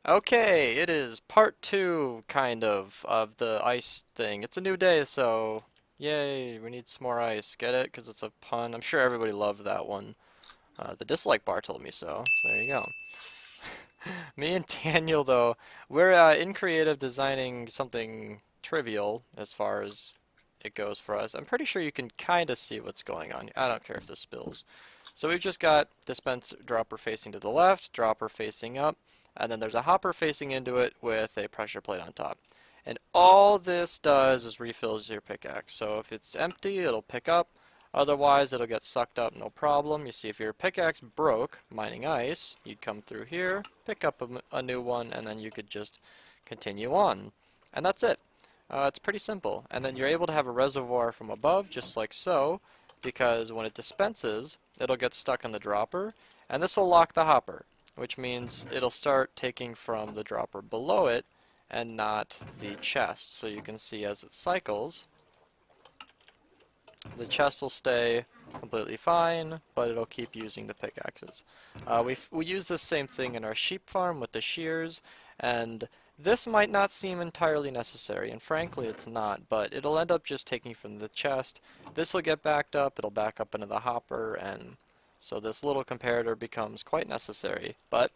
Okay, it is part two, kind of the ice thing. It's a new day, so yay, we need some more ice. Get it? Because it's a pun. I'm sure everybody loved that one. The dislike bar told me so there you go. Me and Daniel, though, we're in creative designing something trivial as far as it goes for us. I'm pretty sure you can kind of see what's going on. I don't care if this spills. So we've just got dispenser dropper facing to the left, dropper facing up, and then there's a hopper facing into it with a pressure plate on top. And all this does is refills your pickaxe. So if it's empty, it'll pick up. Otherwise, it'll get sucked up, no problem. You see, if your pickaxe broke mining ice, you'd come through here, pick up a new one, and then you could just continue on. And that's it. It's pretty simple. And then you're able to have a reservoir from above, just like so, because when it dispenses, it'll get stuck in the dropper, and this will lock the hopper, which means it'll start taking from the dropper below it and not the chest. So you can see as it cycles, the chest will stay completely fine, but it'll keep using the pickaxes. We use the same thing in our sheep farm with the shears, and this might not seem entirely necessary, and frankly it's not, but it'll end up just taking from the chest. This will get backed up, it'll back up into the hopper, and so this little comparator becomes quite necessary. But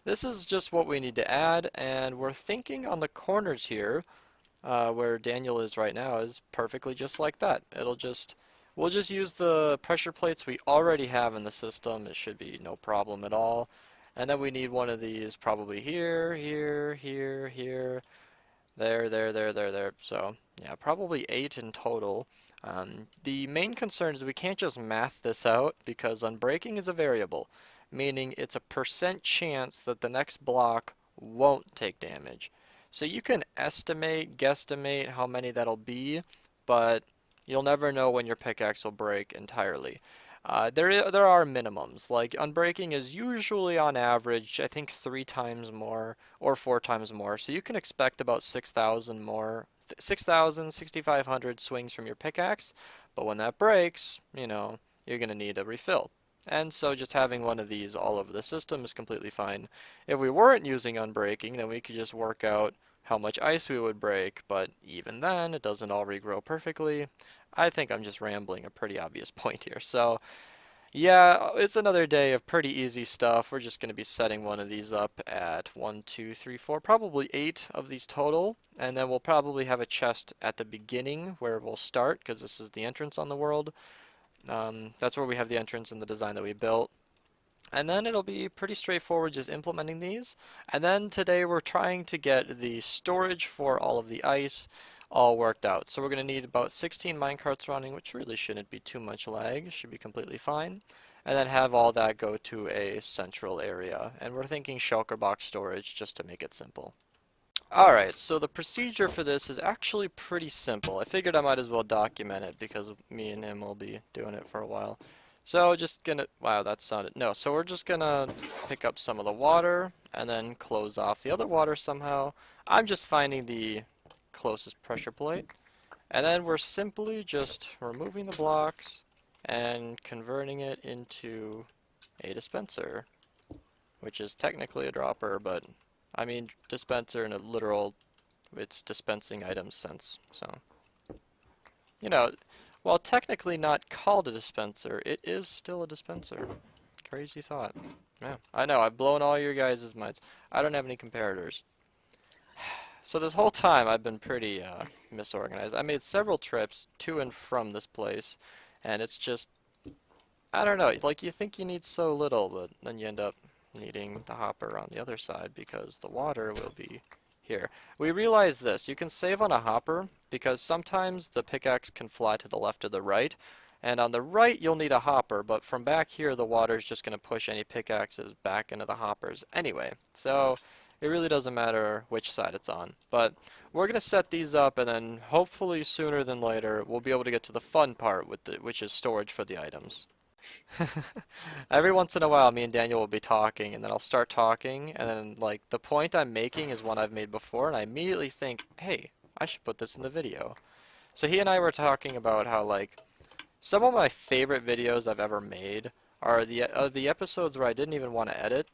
this is just what we need to add, and we're thinking on the corners here, where Daniel is right now, is perfectly just like that. We'll just use the pressure plates we already have in the system. It should be no problem at all. And then we need one of these probably here, here, here, here, there. So yeah, probably 8 in total. The main concern is we can't just math this out because unbreaking is a variable, meaning it's a % chance that the next block won't take damage. So you can estimate, guesstimate how many that'll be, but you'll never know when your pickaxe will break entirely. There are minimums, like unbreaking is usually on average, I think 3 times more or 4 times more, so you can expect about 6,000 more, 6,000, 6,500 swings from your pickaxe, but when that breaks, you know, you're going to need a refill. And so just having one of these all over the system is completely fine. If we weren't using unbreaking, then we could just work out how much ice we would break, but even then, it doesn't all regrow perfectly. I think I'm just rambling a pretty obvious point here. So yeah, it's another day of pretty easy stuff. We're just going to be setting one of these up at 1, 2, 3, 4, probably 8 of these total. And then we'll probably have a chest at the beginning where we'll start, because this is the entrance on the world. That's where we have the entrance in the design that we built. And then it'll be pretty straightforward just implementing these. And then today we're trying to get the storage for all of the ice all worked out. So we're going to need about 16 minecarts running, which really shouldn't be too much lag, should be completely fine. And then have all that go to a central area. And we're thinking shulker box storage just to make it simple. Alright, so the procedure for this is actually pretty simple. I figured I might as well document it because me and him will be doing it for a while. So just gonna, wow, that sounded, no, so we're just gonna pick up some of the water and then close off the other water somehow. I'm just finding the closest pressure plate. And then we're simply just removing the blocks and converting it into a dispenser, which is technically a dropper, but I mean dispenser in a literal, it's dispensing items sense. So, you know, while technically not called a dispenser, it is still a dispenser. Crazy thought. Yeah, I know, I've blown all your guys' minds. I don't have any comparators. So this whole time I've been pretty misorganized. I made several trips to and from this place, and it's just, I don't know, like you think you need so little, but then you end up needing the hopper on the other side because the water will be here. We realize this, you can save on a hopper because sometimes the pickaxe can fly to the left or the right, and on the right you'll need a hopper, but from back here the water is just going to push any pickaxes back into the hoppers anyway. So it really doesn't matter which side it's on. But we're going to set these up, and then hopefully sooner than later we'll be able to get to the fun part, which is storage for the items. Every once in a while, me and Daniel will be talking, and then I'll start talking, and then, like, the point I'm making is one I've made before, and I immediately think, hey, I should put this in the video. So he and I were talking about how, like, some of my favorite videos I've ever made are the episodes where I didn't even want to edit.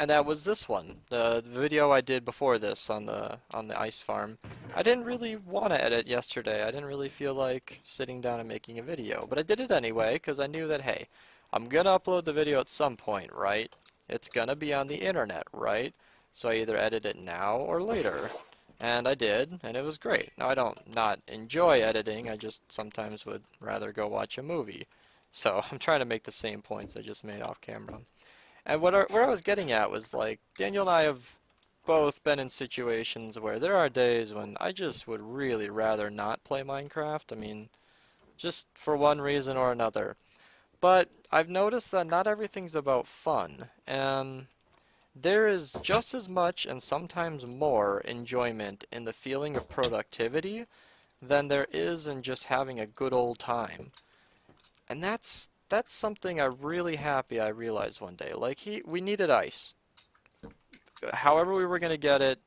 And that was this one, the video I did before this on the ice farm. I didn't really want to edit yesterday. I didn't really feel like sitting down and making a video, but I did it anyway because I knew that, hey, I'm gonna upload the video at some point, right? It's gonna be on the internet, right? So I either edit it now or later. And I did, and it was great. Now I don't not enjoy editing, I just sometimes would rather go watch a movie. So I'm trying to make the same points I just made off camera. And where I was getting at was like, Daniel and I have both been in situations where there are days when I just would really rather not play Minecraft. I mean, just for one reason or another. But I've noticed that not everything's about fun, and there is just as much and sometimes more enjoyment in the feeling of productivity than there is in just having a good old time. And that's something I'm really happy I realized one day. Like we needed ice. However we were going to get it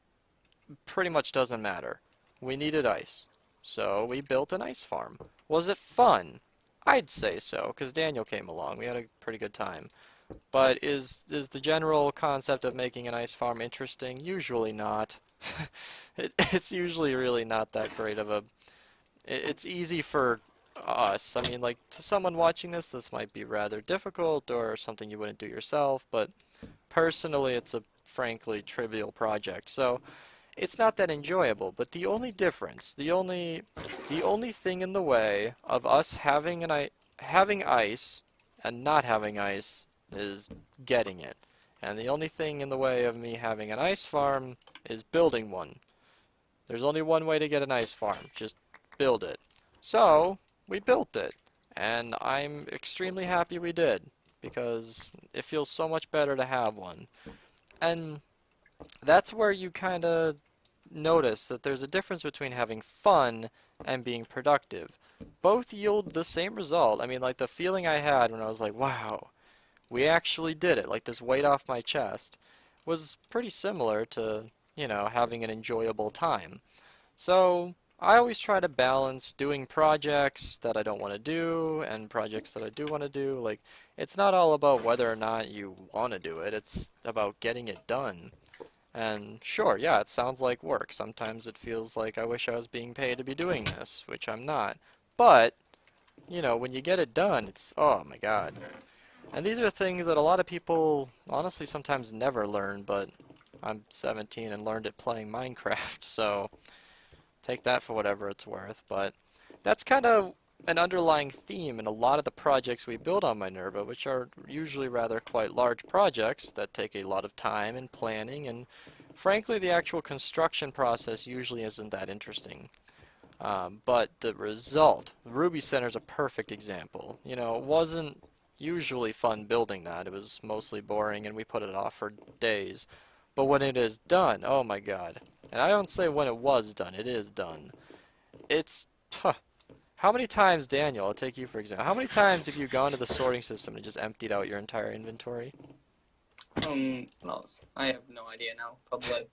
pretty much doesn't matter. We needed ice. So we built an ice farm. Was it fun? I'd say so, because Daniel came along. We had a pretty good time. But is the general concept of making an ice farm interesting? Usually not. It's usually really not that great of a... It's easy for us. I mean, like, to someone watching this might be rather difficult or something you wouldn't do yourself, but personally it's a frankly trivial project. So it's not that enjoyable, but the only difference, the only thing in the way of us having having ice and not having ice is getting it. And the only thing in the way of me having an ice farm is building one. There's only one way to get an ice farm, just build it. So, we built it, and I'm extremely happy we did, because it feels so much better to have one. And that's where you kind of notice that there's a difference between having fun and being productive. Both yield the same result. I mean, like the feeling I had when I was like, wow, we actually did it, like this weight off my chest, was pretty similar to, you know, having an enjoyable time. So I always try to balance doing projects that I don't want to do and projects that I do want to do. Like, it's not all about whether or not you want to do it, it's about getting it done. And sure, yeah, it sounds like work. Sometimes it feels like I wish I was being paid to be doing this, which I'm not. But, you know, when you get it done, it's, oh my god. And these are things that a lot of people honestly sometimes never learn, but I'm 17 and learned it playing Minecraft, so take that for whatever it's worth. But that's kind of an underlying theme in a lot of the projects we build on Minerva, which are usually rather quite large projects that take a lot of time and planning, and frankly the actual construction process usually isn't that interesting. But the result, the Ruby Center is a perfect example. You know, it wasn't usually fun building that. It was mostly boring and we put it off for days. But when it is done, oh my god. And I don't say when it was done, it is done. It's, how many times, Daniel, I'll take you for example, how many times have you gone to the sorting system and just emptied out your entire inventory? Lots. I have no idea now. Probably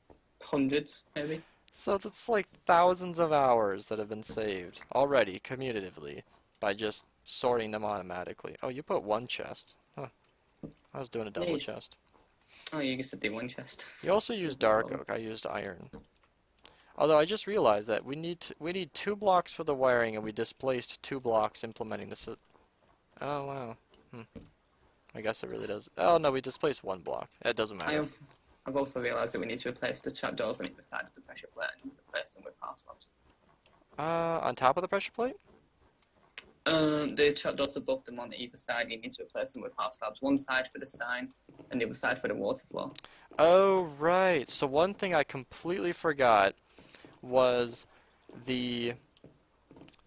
hundreds, maybe. So that's like thousands of hours that have been saved already, cumulatively, by just sorting them automatically. Oh, you put one chest. Huh. I was doing a double Nice. chest. Oh, you used to do one chest. You also used dark oak. I used iron. Although I just realized that we need 2 blocks for the wiring, and we displaced 2 blocks implementing this. Oh wow. I guess it really does. Oh no, we displaced 1 block. It doesn't matter. I've also realised that we need to replace the trapdoors on either side of the pressure plate and replace them with power slabs. On top of the pressure plate? The trapdoors above them on either side, you need to replace them with power slabs. One side for the sign, and the other side for the water flow. Oh right. So one thing I completely forgot was the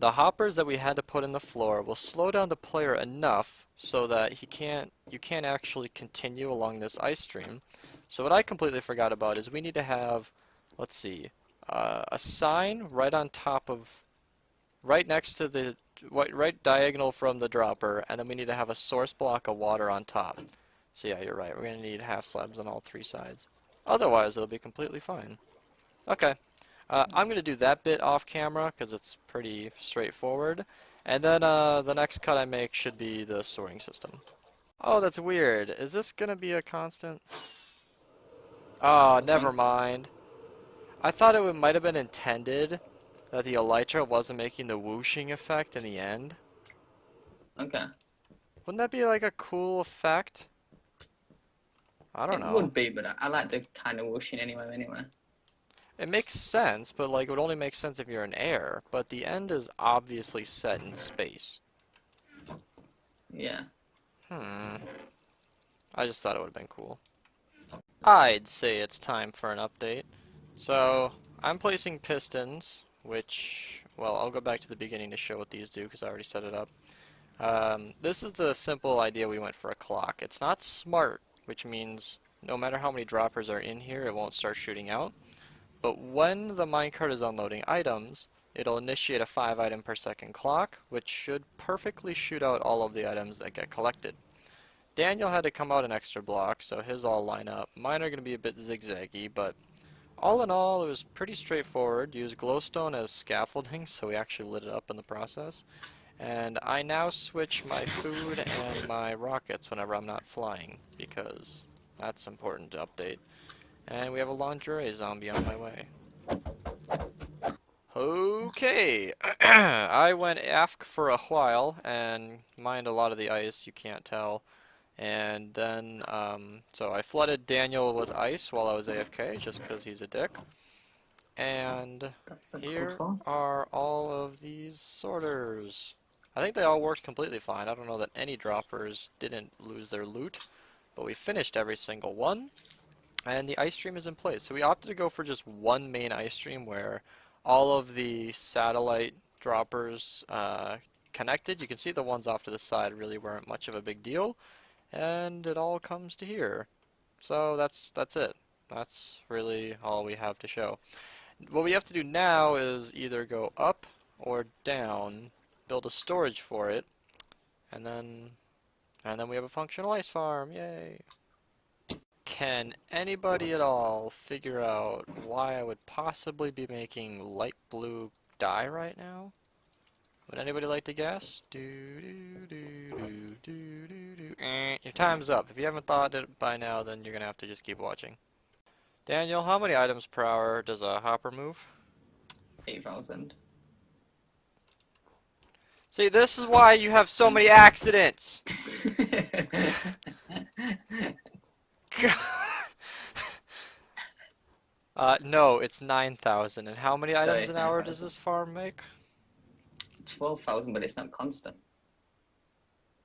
hoppers that we had to put in the floor will slow down the player enough so that you can't actually continue along this ice stream. So what I completely forgot about is we need to have, let's see, a sign right on top of, right next to the, right diagonal from the dropper, and then we need to have a source block of water on top. So yeah, you're right, we're going to need half slabs on all 3 sides. Otherwise, it'll be completely fine. Okay. I'm going to do that bit off camera because it's pretty straightforward. And then the next cut I make should be the sorting system. Oh, that's weird. Is this going to be a constant? Oh, What's never wrong? mind. I thought might have been intended that the elytra wasn't making the whooshing effect in the end. Okay. Wouldn't that be like a cool effect? I don't It know. would be, but I like the kind of whooshing anyway. It makes sense, but like it would only make sense if you're in air. But the end is obviously set in space. Yeah. Hmm. I just thought it would have been cool. I'd say it's time for an update. So, I'm placing pistons, which, well, I'll go back to the beginning to show what these do because I already set it up. This is the simple idea we went for a clock. It's not smart, which means no matter how many droppers are in here, it won't start shooting out. But when the minecart is unloading items, it'll initiate a 5 item per second clock, which should perfectly shoot out all of the items that get collected. Daniel had to come out an extra block, so his all line up. Mine are going to be a bit zigzaggy, but all in all, it was pretty straightforward. Use glowstone as scaffolding, so we actually lit it up in the process. And I now switch my food and my rockets whenever I'm not flying, because that's important to update. And we have a lingerie zombie on my way. Okay, I went aft for a while and mined a lot of the ice, you can't tell. And then, so I flooded Daniel with ice while I was AFK, just because he's a dick. And That's uncalled here for. are all of these sorters. I think they all worked completely fine. I don't know that any droppers didn't lose their loot, but we finished every single one, and the ice stream is in place. So we opted to go for just one main ice stream where all of the satellite droppers connected. You can see the ones off to the side really weren't much of a big deal, and it all comes to here. So that's it. That's really all we have to show. What we have to do now is either go up or down, build a storage for it, and then we have a functional ice farm. Yay! Can anybody at all figure out why I would possibly be making light blue dye right now? Would anybody like to guess? Your time's up. If you haven't thought it by now, then you're gonna have to just keep watching. Daniel, how many items per hour does a hopper move? 8,000. See, this is why you have so many accidents. No, it's 9,000. And how many items Sorry, an hour does 9,000. this farm make? 12,000, but it's not constant.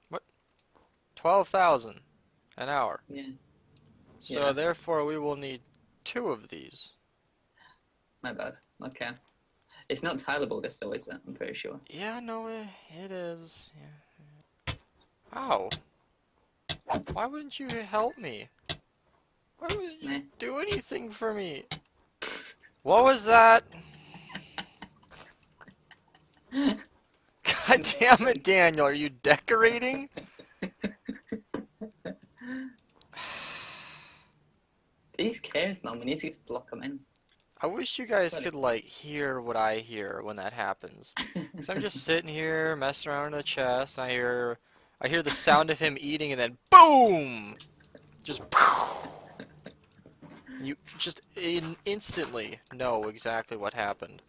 What? 12,000 an hour. Yeah. So Yeah. therefore, we will need two of these. My bad. Okay. It's not tileable, this though, is it? I'm pretty sure. Yeah, no, it is. Yeah. Ow. Why wouldn't you help me? Why wouldn't you Nah. do anything for me? What was that? God damn it, Daniel, are you decorating? These caves, man, we need to just block them in. I wish you guys But could, like, hear what I hear when that happens. Because I'm just sitting here, messing around in the chest, and I hear the sound of him eating, and then BOOM! Just you just instantly know exactly what happened.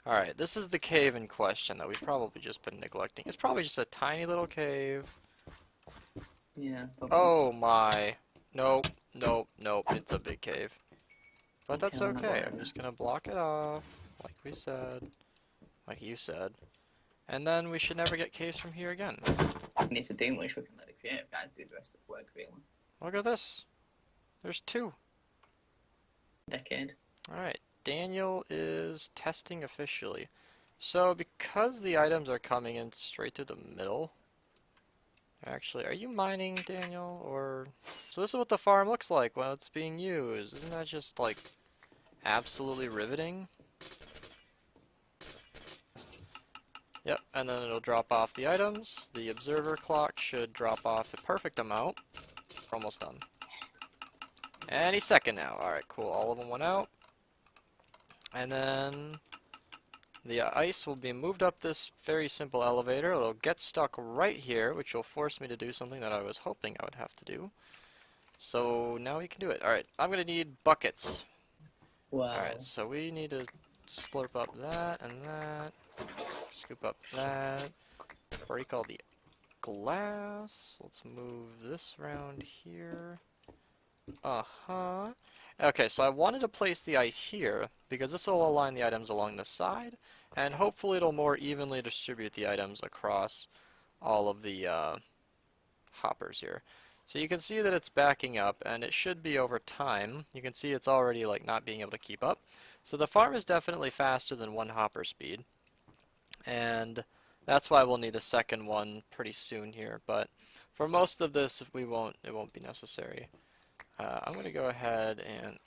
Alright, this is the cave in question that we've probably just been neglecting. It's probably just a tiny little cave. Yeah, probably. Oh my. Nope, nope, nope, it's a big cave. But Okay, that's we're not okay, going I'm there. just gonna block it off, like we said, like you said. And then we should never get caves from here again. We need to do which we can let the creative guys do the rest of the work, really. Look at this. There's two. Decade. Alright, Daniel is testing officially. So because the items are coming in straight to the middle, actually, are you mining, Daniel? Or so this is what the farm looks like when it's being used. Isn't that just like absolutely riveting? Yep, and then it'll drop off the items. The observer clock should drop off the perfect amount. We're almost done. Any second now. Alright, cool. All of them went out. And then the ice will be moved up this very simple elevator. It'll get stuck right here, which will force me to do something that I was hoping I would have to do. So now we can do it. Alright, I'm gonna need buckets. Wow. Alright, so we need to slurp up that and that. Scoop up that. Break all the glass. Let's move this around here. Uh-huh. Okay, so I wanted to place the ice here because this will align the items along the side, and hopefully it'll more evenly distribute the items across all of the hoppers here. So you can see that it's backing up, and it should be over time. You can see it's already like not being able to keep up. So the farm is definitely faster than one hopper speed, and that's why we'll need a second one pretty soon here. But for most of this, it won't be necessary. I'm gonna go ahead and,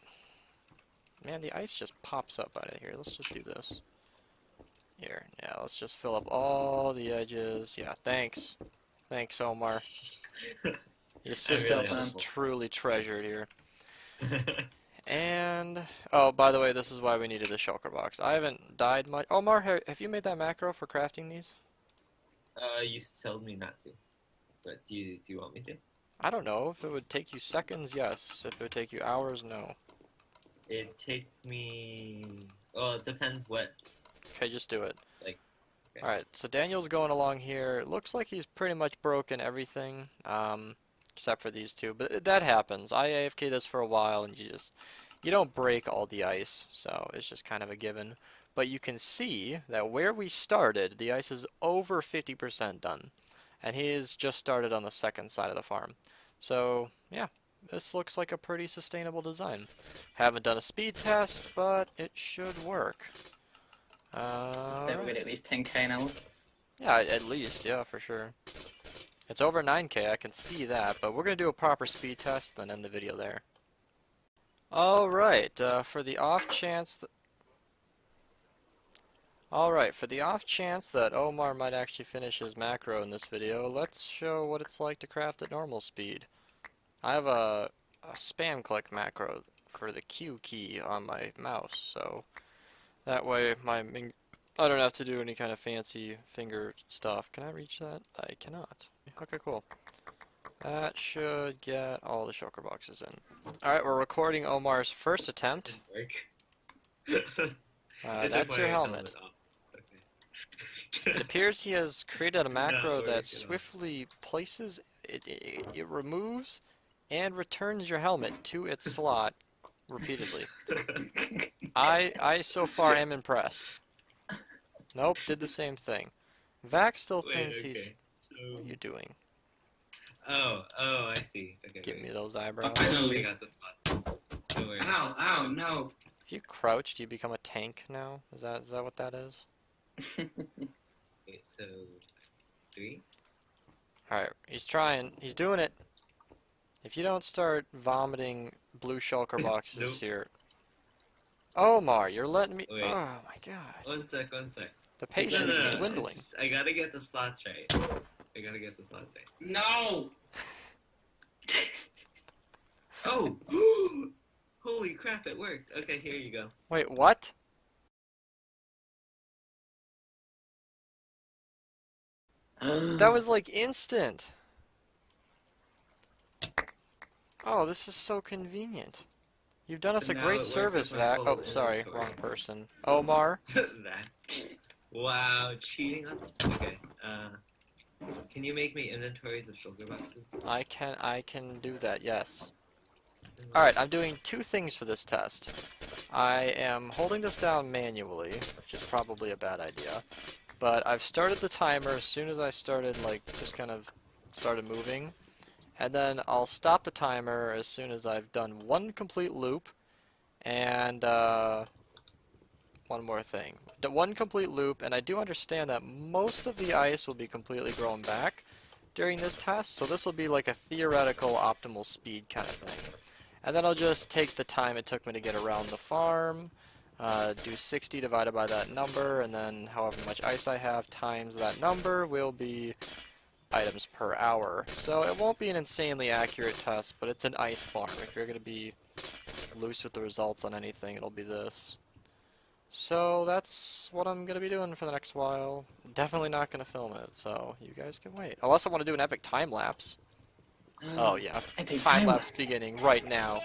man, the ice just pops up out of here. Let's just do this. Here, yeah, let's just fill up all the edges. Yeah, thanks. Thanks, Omar. The I'm really assistance is helpful. truly treasured here. And, oh, by the way, this is why we needed the shulker box. I haven't dyed much. Omar, have you made that macro for crafting these? You told me not to, but do you want me to? I don't know. If it would take you seconds, yes. If it would take you hours, no. It'd take me. Well, it depends what. Okay, just do it. Like, okay. Alright, so Daniel's going along here. It looks like he's pretty much broken everything, except for these two. But that happens. I AFK this for a while, and you don't break all the ice, so it's just kind of a given. But you can see that where we started, the ice is over 50% done. And he has just started on the second side of the farm. So, yeah, this looks like a pretty sustainable design. Haven't done a speed test, but it should work. So we're Alright. gonna at least 10k now. Yeah, at least, yeah, for sure. It's over 9k, I can see that, but we're going to do a proper speed test, then end the video there. Alright, for the off chance that Omar might actually finish his macro in this video, let's show what it's like to craft at normal speed. I have a spam click macro for the Q key on my mouse, so that way I don't have to do any kind of fancy finger stuff. Can I reach that? I cannot. Okay, cool. That should get all the shulker boxes in. Alright, we're recording Omar's first attempt. Didn't work. I took That's your my helmet. off. Okay. It appears he has created a macro worries, that get swiftly places, it removes and returns your helmet to its slot repeatedly. I so far am impressed. Nope, did the same thing. Vac still Wait, thinks okay. he's... So... What are you doing? Oh, I see. Okay, Give wait. me those eyebrows. I totally got the spot. Don't worry. Ow, no. If you crouch, do you become a tank now? Is that what that is? Wait, so 3? Alright, he's trying. He's doing it. If you don't start vomiting blue shulker boxes Nope. here... Omar, you're letting me... Wait. Oh my god. One sec. The patience No, is dwindling. I gotta get the slots right. No! Oh! Holy crap, it worked. Okay, here you go. Wait, what? That was like instant. Oh, this is so convenient. You've done us So a now great it works service, with my Vac. whole Oh, sorry, inventory. wrong person. Omar. That. Wow, cheating on... Okay, can you make me inventories of shoulder boxes? I can do that, yes. Alright, I'm doing two things for this test. I am holding this down manually, which is probably a bad idea. But I've started the timer as soon as I started, like, just kind of started moving. And then I'll stop the timer as soon as I've done one complete loop. And, one more thing. One complete loop, and I do understand that most of the ice will be completely grown back during this test, so this will be like a theoretical optimal speed kind of thing. And then I'll just take the time it took me to get around the farm, do 60 divided by that number, and then however much ice I have times that number will be items per hour. So it won't be an insanely accurate test, but it's an ice farm. If you're going to be loose with the results on anything, it'll be this. So that's what I'm going to be doing for the next while. Definitely not going to film it, so you guys can wait. Unless I want to do an epic time lapse. Oh yeah, I do time lapse time-lapse. beginning right now.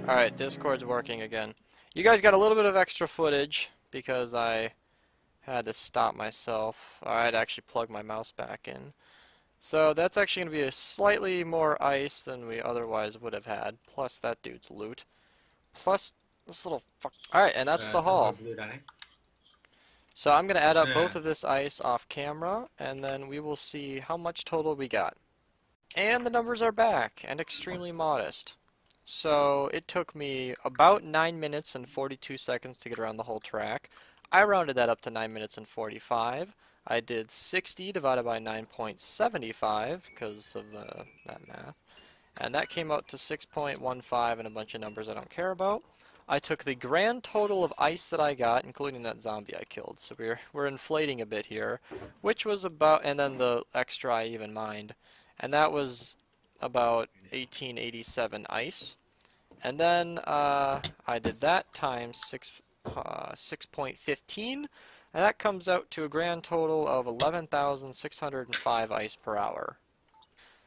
Alright, Discord's working again. You guys got a little bit of extra footage because I had to stop myself. I had to actually plug my mouse back in. So that's actually going to be a slightly more ice than we otherwise would have had. Plus that dude's loot. Plus this little fuck. Alright, and that's the Some more haul. blue dye. So I'm going to add up both Yeah. of this ice off camera, and then we will see how much total we got. And the numbers are back, and extremely modest. So it took me about 9 minutes and 42 seconds to get around the whole track. I rounded that up to 9 minutes and 45. I did 60 divided by 9.75 because of that math. And that came out to 6.15 and a bunch of numbers I don't care about. I took the grand total of ice that I got, including that zombie I killed. So we're inflating a bit here, which was about, and then the extra I even mined. And that was about 1887 ice. And then I did that times 6.15, and that comes out to a grand total of 11,605 ice per hour.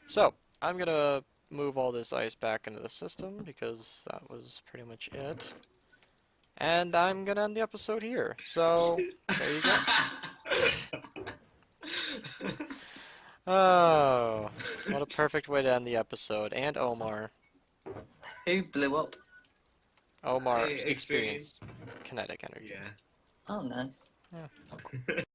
So I'm gonna move all this ice back into the system because that was pretty much it. And I'm gonna end the episode here. So there you go. Oh, what a perfect way to end the episode. And Omar. Who blew up? Omar Hey, experienced kinetic energy. Yeah. Oh, nice. Yeah.